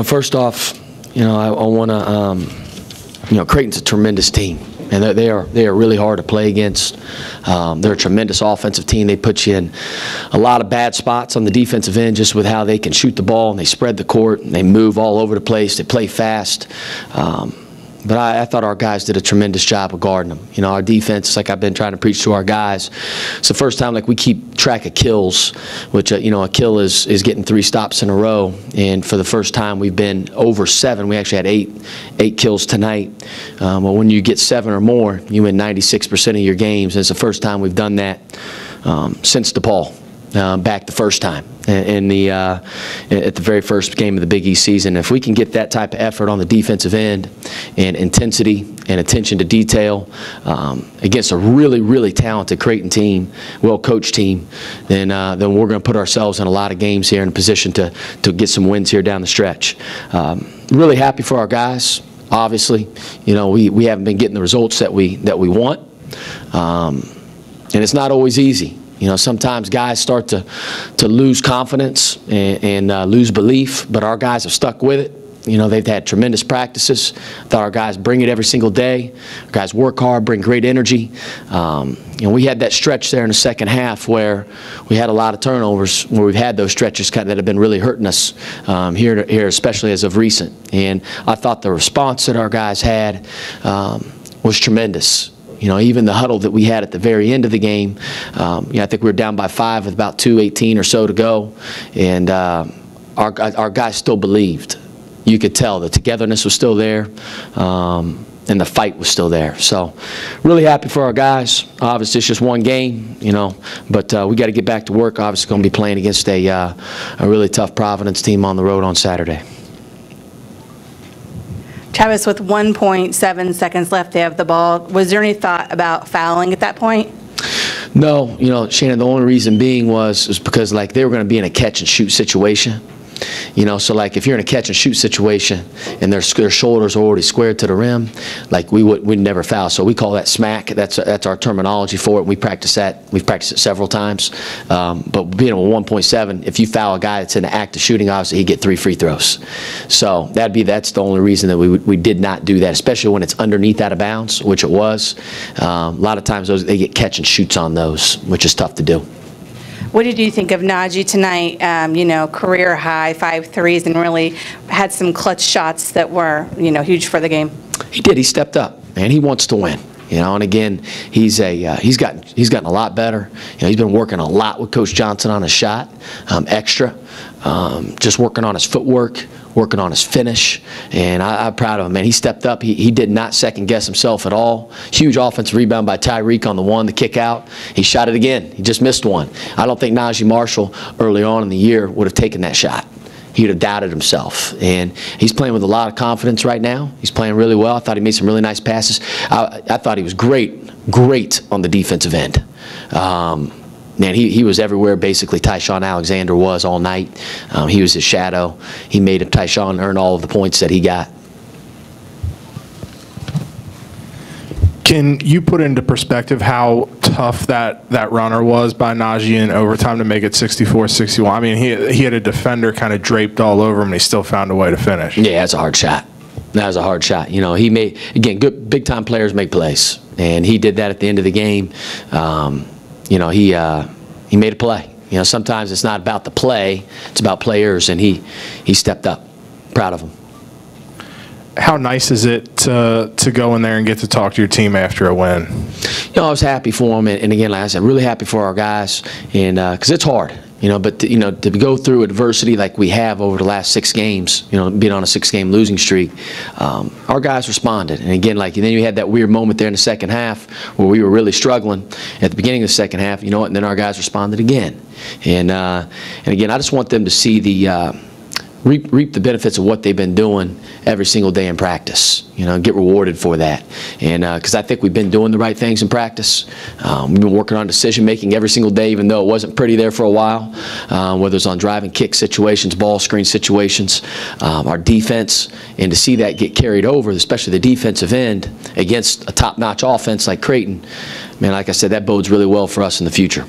First off, I want to, Creighton's a tremendous team, and they are really hard to play against. They're a tremendous offensive team. They put you in a lot of bad spots on the defensive end just with how they can shoot the ball, and they spread the court, and they move all over the place. They play fast. But I thought our guys did a tremendous job of guarding them. Our defense, like I've been trying to preach to our guys, it's the first time we keep track of kills, which a kill is getting 3 stops in a row. And for the first time, we've been over 7. We actually had eight kills tonight. Well, when you get 7 or more, you win 96% of your games. And it's the first time we've done that since DePaul. Back the first time at the very first game of the Big East season. If we can get that type of effort on the defensive end and intensity and attention to detail against a really, really talented Creighton team, well-coached team, then we're going to put ourselves in a lot of games here in a position to get some wins here down the stretch. Really happy for our guys. Obviously, we haven't been getting the results that we want, and it's not always easy. Sometimes guys start to lose confidence and lose belief, but our guys have stuck with it. They've had tremendous practices. I thought our guys bring it every single day. Our guys work hard, bring great energy. We had that stretch there in the second half where we had a lot of turnovers, where we've had those stretches that have been really hurting us here, especially as of recent. And I thought the response that our guys had was tremendous. Even the huddle that we had at the very end of the game, I think we were down by 5 with about 2:18 or so to go, and our guys still believed. You could tell the togetherness was still there, and the fight was still there. So really happy for our guys. Obviously, it's just one game, but we got to get back to work. Obviously, going to be playing against a really tough Providence team on the road on Saturday. Travis, with 1.7 seconds left, they have the ball. Was there any thought about fouling at that point? No, Shannon, the only reason being was because they were going to be in a catch and shoot situation. So if you're in a catch and shoot situation and their shoulders are already squared to the rim, we'd never foul. So we call that smack. That's our terminology for it. We practice that. We've practiced it several times. But being a 1.7, if you foul a guy that's in the act of shooting, obviously he'd get 3 free throws. So that's the only reason that we did not do that, especially when it's underneath out of bounds, which it was. A lot of times they get catch and shoots on those, which is tough to do. What did you think of Najee tonight? Career high 5 threes, and really had some clutch shots that were, huge for the game. He did. He stepped up, and he wants to win. And again, he's gotten a lot better. He's been working a lot with Coach Johnson on his shot, extra, just working on his footwork, working on his finish, and I'm proud of him, man. He stepped up. He did not second-guess himself at all. Huge offensive rebound by Tyreek on the kick out. He shot it again. He just missed one. I don't think Najee Marshall early on in the year would have taken that shot. He would have doubted himself, and he's playing with a lot of confidence right now. He's playing really well. I thought he made some really nice passes. I thought he was great on the defensive end. Man, he was everywhere basically Tyshawn Alexander was all night. He was his shadow. He made Tyshawn earn all of the points that he got. Can you put into perspective how tough that runner was by Najee in overtime to make it 64-61? I mean, he had a defender kind of draped all over him, and he still found a way to finish. Yeah, that's a hard shot. That was a hard shot. He made, again, good big-time players make plays, and he did that at the end of the game. He made a play. Sometimes it's not about the play, it's about players, and he stepped up. Proud of him. How nice is it to go in there and get to talk to your team after a win? I was happy for them, and again, like I said, really happy for our guys, and because it's hard. But to go through adversity like we have over the last 6 games, being on a 6-game losing streak, our guys responded. And again, then you had that weird moment there in the second half where we were really struggling at the beginning of the second half, and then our guys responded again. And again, I just want them to see the reap the benefits of what they've been doing every single day in practice, get rewarded for that. And because I think we've been doing the right things in practice. We've been working on decision making every single day, even though it wasn't pretty there for a while, whether it's on drive and kick situations, ball screen situations, our defense, and to see that get carried over, especially the defensive end against a top-notch offense like Creighton, man, like I said, that bodes really well for us in the future.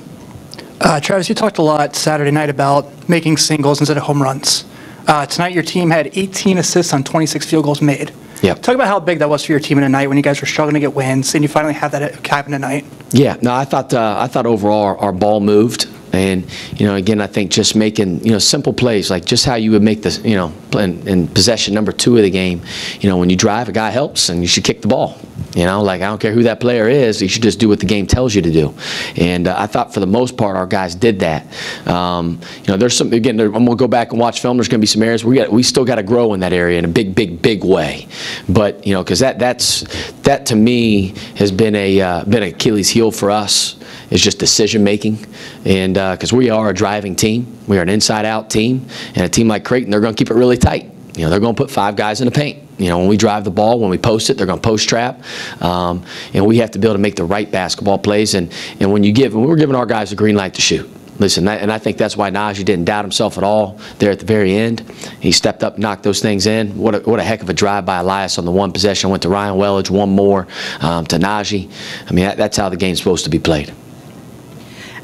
Travis, you talked a lot Saturday night about making singles instead of home runs. Tonight, your team had 18 assists on 26 field goals made. Yep. Talk about how big that was for your team in a night when you guys were struggling to get wins, and you finally had that happen tonight. Yeah, no, I thought overall our ball moved. And, again, I think just making, simple plays, like just how you would make this, in possession number 2 of the game, when you drive, a guy helps, and you should kick the ball. Like I don't care who that player is, you should just do what the game tells you to do. And I thought for the most part our guys did that. There's some, again, I'm going to go back and watch film. There's going to be some areas we still got to grow in that area in a big way. But, because that to me has been an Achilles heel for us. It's just decision making, and because we are a driving team, we are an inside-out team, and a team like Creighton, they're going to keep it really tight. They're going to put 5 guys in the paint. When we drive the ball, when we post it, they're going to post trap, and we have to be able to make the right basketball plays. And when we're giving our guys a green light to shoot. Listen, and I think that's why Najee didn't doubt himself at all there at the very end. He stepped up, knocked those things in. What a heck of a drive by Elias on the one possession. Went to Ryan Wellage, one more to Najee. I mean, that's how the game's supposed to be played.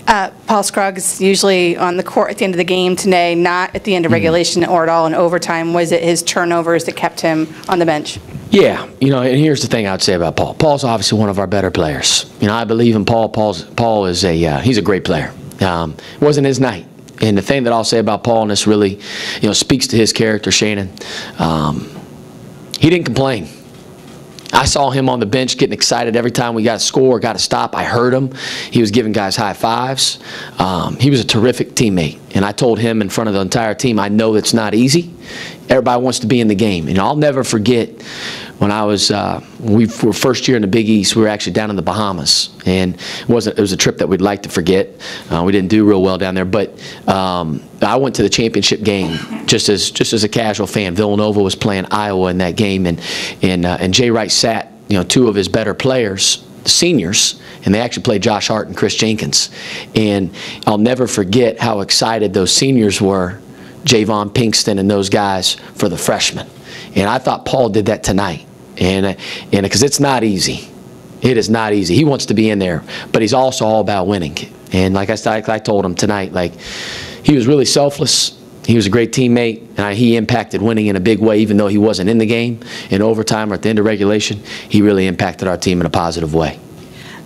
Paul Scruggs usually on the court at the end of the game today, not at the end of regulation or at all in overtime. Was it his turnovers that kept him on the bench? Yeah, and here's the thing I would say about Paul. Paul's obviously one of our better players. I believe in Paul. Paul is he's a great player. It wasn't his night. And the thing that I'll say about Paul, and this really, speaks to his character, Shannon, he didn't complain. I saw him on the bench getting excited every time we got a score, got a stop. I heard him. He was giving guys high fives. He was a terrific teammate. And I told him in front of the entire team, I know it's not easy. Everybody wants to be in the game. And I'll never forget when I was, we were first year in the Big East, we were actually down in the Bahamas. And it was a trip that we'd like to forget. We didn't do real well down there. But I went to the championship game just as a casual fan. Villanova was playing Iowa in that game. And Jay Wright sat, 2 of his better players, the seniors, and they actually played Josh Hart and Chris Jenkins. And I'll never forget how excited those seniors were, Javon Pinkston and those guys, for the freshmen. And I thought Paul did that tonight. And because it's not easy. It is not easy. He wants to be in there, but he's also all about winning. And like I told him tonight, like, he was really selfless. He was a great teammate, and he impacted winning in a big way, even though he wasn't in the game in overtime or at the end of regulation. He really impacted our team in a positive way.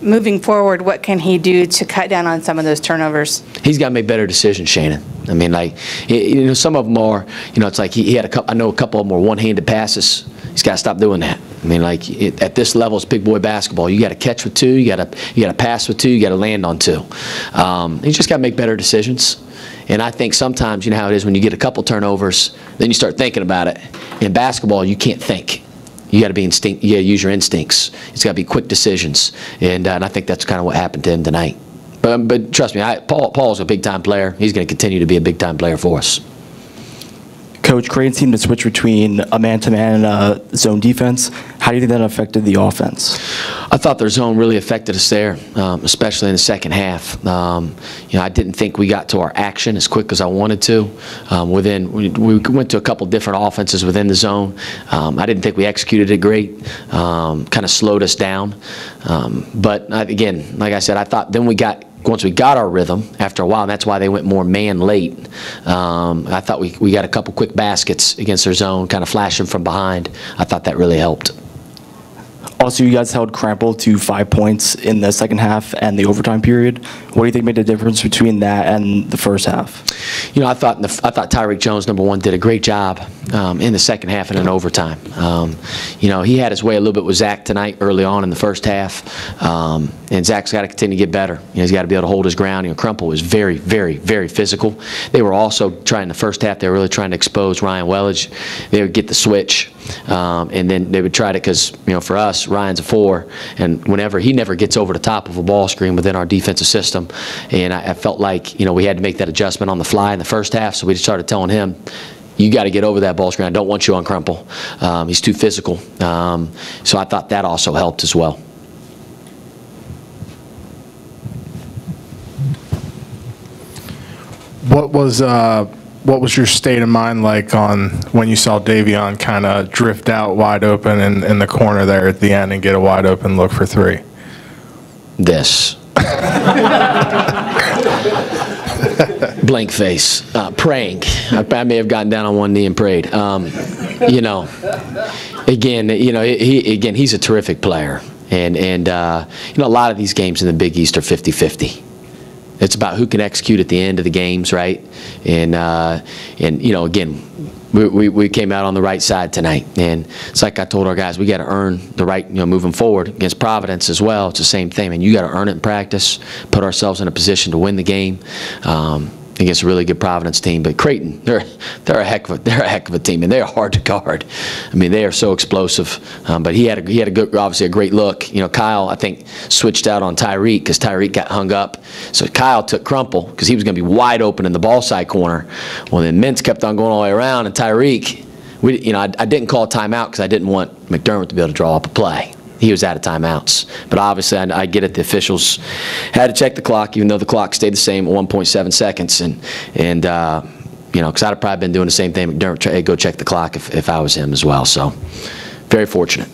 Moving forward, what can he do to cut down on some of those turnovers? He's got to make better decisions, Shannon. I mean, like, some of them are, it's like he had a couple. I know a couple of them were one-handed passes. He's got to stop doing that. I mean, like, at this level, it's big boy basketball. You got to catch with 2, you got to pass with 2, you got to land on 2. You just got to make better decisions. And I think sometimes, how it is when you get a couple turnovers, then you start thinking about it. In basketball, you can't think. You got to be instinct. You got to use your instincts. It's got to be quick decisions. And I think that's kind of what happened to him tonight. But trust me, Paul's a big-time player. He's going to continue to be a big-time player for us. Coach, Creighton seemed to switch between a man-to-man and a zone defense. How do you think that affected the offense? I thought their zone really affected us there, especially in the second half. I didn't think we got to our action as quick as I wanted to. We went to a couple different offenses within the zone. I didn't think we executed it great. Kind of slowed us down. But again, like I said, I thought then once we got our rhythm after a while, and that's why they went more man late. I thought we got a couple quick baskets against their zone, kind of flashing from behind. I thought that really helped. Also, you guys held Crampel to 5 points in the second half and the overtime period. What do you think made the difference between that and the first half? I thought Tyreek Jones, number 1, did a great job in the second half and in overtime. He had his way a little bit with Zach tonight early on in the first half, and Zach's got to continue to get better. He's got to be able to hold his ground. Crampel was very, very, very physical. They were also trying the first half. They were really trying to expose Ryan Wellage. They would get the switch, and then they would try to, because for us, Ryan's a 4, and whenever he never gets over the top of a ball screen within our defensive system, and I felt like we had to make that adjustment on the fly in the first half, so we just started telling him, you got to get over that ball screen. I don't want you on Crampel. He's too physical. So I thought that also helped as well. What was your state of mind like on when you saw Davion kind of drift out wide open in the corner there at the end and get a wide open look for 3? This. blank face, praying. I may have gotten down on one knee and prayed. You know, again, he's a terrific player. And you know, a lot of these games in the Big East are 50-50. It's about who can execute at the end of the games, right? And you know, again, we came out on the right side tonight, and it's like I told our guys, we got to earn the right, you know, moving forward against Providence as well. It's the same thing, and you got to earn it in practice, put ourselves in a position to win the game against a really good Providence team. But Creighton, they're a heck of a team, and they're hard to guard. I mean, they are so explosive. But he had a good, obviously a great look. You know, Kyle, I think, switched out on Tyreek because Tyreek got hung up. So Kyle took Crumple because he was going to be wide open in the ball side corner. Well, then Mintz kept on going all the way around, and Tyreek, you know, I didn't call a timeout because I didn't want McDermott to be able to draw up a play. He was out of timeouts. But obviously, I get it. The officials had to check the clock, even though the clock stayed the same at 1.7 seconds. And you know, because I'd have probably been doing the same thing. McDermott, hey, go check the clock if I was him as well. So, very fortunate.